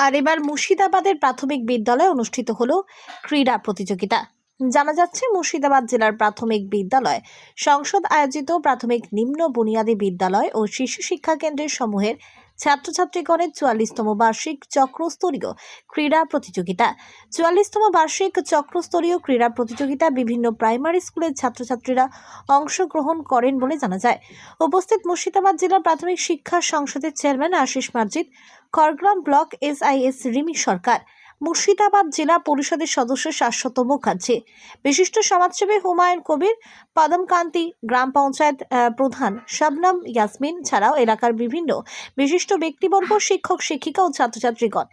আর এবার মুর্শিদাবাদের প্রাথমিক বিদ্যালয়ে অনুষ্ঠিত হলো ক্রীড়া প্রতিযোগিতা। জানা যাচ্ছে মুর্শিদাবাদ জেলার প্রাথমিক বিদ্যালয় সংসদ আয়োজিত প্রাথমিক নিম্ন বুনিয়াদী বিদ্যালয় ও শিশু শিক্ষা কেন্দ্রের সমূহের ছাত্রছাত্রীগণের 44তম বার্ষিক চক্রস্তরীয় ক্রীড়া প্রতিযোগিতা। 44তম বার্ষিক চক্রস্তরীয় ক্রীড়া প্রতিযোগিতা বিভিন্ন প্রাইমারি স্কুলের ছাত্রছাত্রীরা অংশগ্রহণ করেন বলে জানা যায়। উপস্থিত মুর্শিদাবাদ জেলা প্রাথমিক শিক্ষা সংসদের চেয়ারম্যান আশিস মার্জিত, খড়গ্রাম ব্লক এসআইএস রিমি সরকার, মুর্শিদাবাদ জেলা পরিষদের সদস্য শাশ্বত মুখার্জি, বিশিষ্ট সমাজসেবী হুমায়ুন কবির, পদমকান্তি, গ্রাম পঞ্চায়েত প্রধান শবনম ইয়াসমিন ছাড়াও এলাকার বিভিন্ন বিশিষ্ট ব্যক্তিবর্গ, শিক্ষক শিক্ষিকা ও ছাত্রছাত্রীগণ।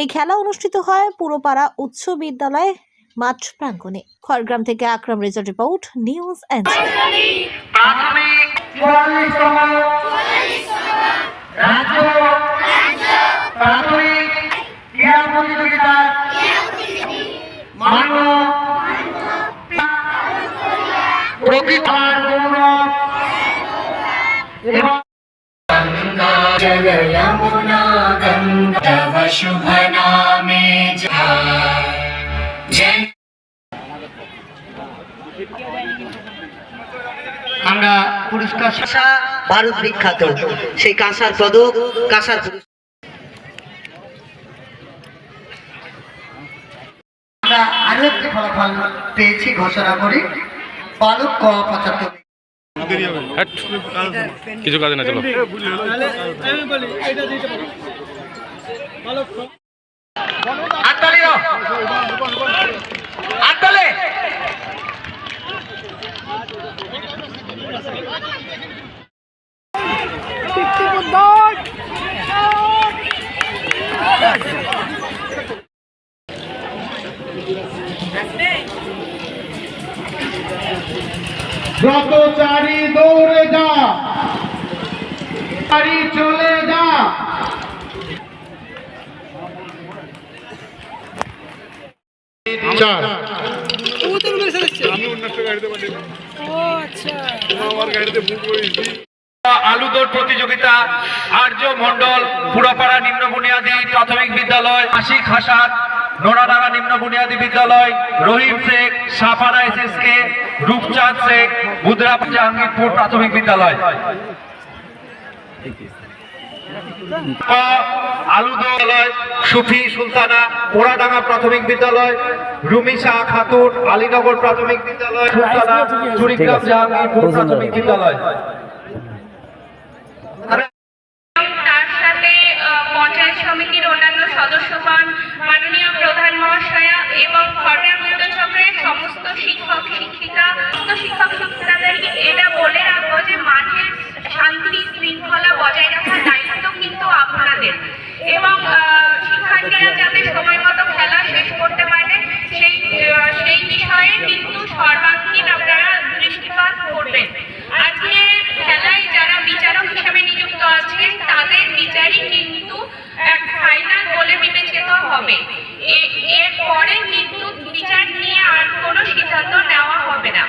এই খেলা অনুষ্ঠিত হয় পুরপাড়া উচ্চ বিদ্যালয় মাঠ প্রাঙ্গণে। খড়গ্রাম থেকে আকরাম রেজার রিপোর্ট, নিউজ এনজে। शुभ नामे আমরা পুরস্কার ভারত বিখ্যাত সেই কাঁসার পদক, কাঁসার আমরা আরো একটি ফলাফল পেয়েছি ঘোষণা করি। বালক ক 75 কিছু কাজে না, চলো যত চারি দৌড়ে যা, চারি চলে যা। আলু দৌড় প্রতিযোগিতা আর্য মন্ডল পুরাপাড়া নিম্ন বুনিয়াদী প্রাথমিক বিদ্যালয়, আশিক হাসান নোনাডাঙ্গা নিম্ন বুনিয়াদী বিদ্যালয়, রহিম শেখ সাপাড়া এসএসকে, রূপচাঁদ শেখ বুধরা জাহাঙ্গীরপুর প্রাথমিক বিদ্যালয়। আলু দৌড় সুফি সুলতানা পোড়াডাঙ্গা প্রাথমিক বিদ্যালয়, রুমিশা খাতুন আলীনগর প্রাথমিক বিদ্যালয়, সুলতানা চুরিগ্রাম জাহাঙ্গীরপুর প্রাথমিক বিদ্যালয়। তার সাথে পঞ্চায়েত সমিতির অন্যান্য সদস্যগণ, মাননীয় প্রধান মহাশয়া এবং খড়গ্রাম উত্তর চক্রের সমস্ত শিক্ষক শিক্ষিকাদেরকে এটা বলে রাখবো যে মাঠের শান্তি শৃঙ্খলা বজায় রাখার দায়িত্ব কিন্তু আপনাদের, এবং শিক্ষার্থীরা যাতে সময় মতো খেলা শেষ করতে পারে সেই বিষয়ে কিন্তু সর্বাঙ্গীন আপনারা দৃষ্টিপাত করবেন। আজকে খেলায় যারা বিচারক হিসেবে নিযুক্ত আছেন তাদের বিচারই কিন্তু এক ফাইনাল বলে বিবেচিত হবে। এরপরে কিন্তু বিচার নিয়ে আর কোনো সিদ্ধান্ত নেওয়া হবে না।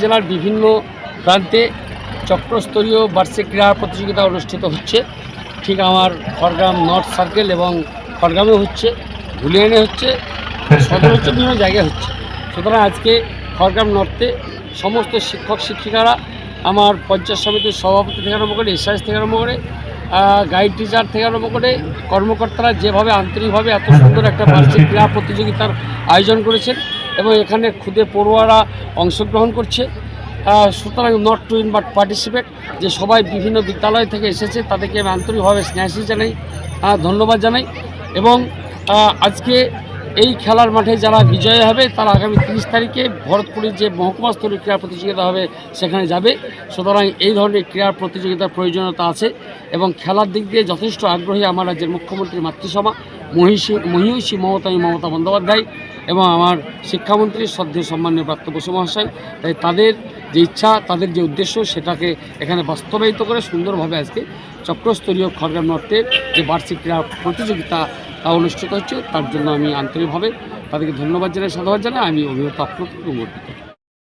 জেলার বিভিন্ন প্রান্তে চক্রস্তরীয় বার্ষিক ক্রীড়া প্রতিযোগিতা অনুষ্ঠিত হচ্ছে। ঠিক আমার খড়গ্রাম নর্থ সার্কেল এবং খড়গ্রামে হচ্ছে, ধুলিয়ানে হচ্ছে, সদর হচ্ছে, বিভিন্ন জায়গায় হচ্ছে। সুতরাং আজকে খড়গ্রাম নর্থে সমস্ত শিক্ষক শিক্ষিকারা, আমার পঞ্চায়েত সমিতির সভাপতি থেকে আরম্ভ করে, এসআইএস থেকে আরম্ভ করে, গাইড টিচার থেকে আরম্ভ করে কর্মকর্তারা যেভাবে আন্তরিকভাবে এত সুন্দর একটা বার্ষিক ক্রীড়া প্রতিযোগিতার আয়োজন করেছেন এবং এখানে খুদে পড়ুয়ারা অংশগ্রহণ করছে। সুতরাং not to in but participate, যে সবাই বিভিন্ন বিদ্যালয় থেকে এসেছে তাদেরকে আমি আন্তরিকভাবে স্নেহাশী জানাই, ধন্যবাদ জানাই। এবং আজকে এই খেলার মাঠে যারা বিজয়ী হবে তারা আগামী 30 তারিখে ভরতপুরের যে মহকুমা স্তরীয় ক্রীড়া প্রতিযোগিতা হবে সেখানে যাবে। সুতরাং এই ধরনের ক্রীড়া প্রতিযোগিতার প্রয়োজনীয়তা আছে এবং খেলার দিক দিয়ে যথেষ্ট আগ্রহী আমার রাজ্যের মুখ্যমন্ত্রী মাতৃসভা মহিষী মমতা বন্দ্যোপাধ্যায় এবং আমার শিক্ষামন্ত্রী শ্রদ্ধেয় সম্মানীয় প্রাপ্ত বসু মহাশয়। তাই তাদের যে ইচ্ছা, তাদের যে উদ্দেশ্য, সেটাকে এখানে বাস্তবায়িত করে সুন্দরভাবে আজকে চক্রস্তরীয় খড়গ্রাম নর্থের যে বার্ষিক ক্রীড়া প্রতিযোগিতা তা অনুষ্ঠিত হচ্ছে। তার জন্য আমি আন্তরিকভাবে তাদেরকে ধন্যবাদ জানাই, সাধুবাদ জানাই। আমি অভিভাবক আপনাকে গর্বিত।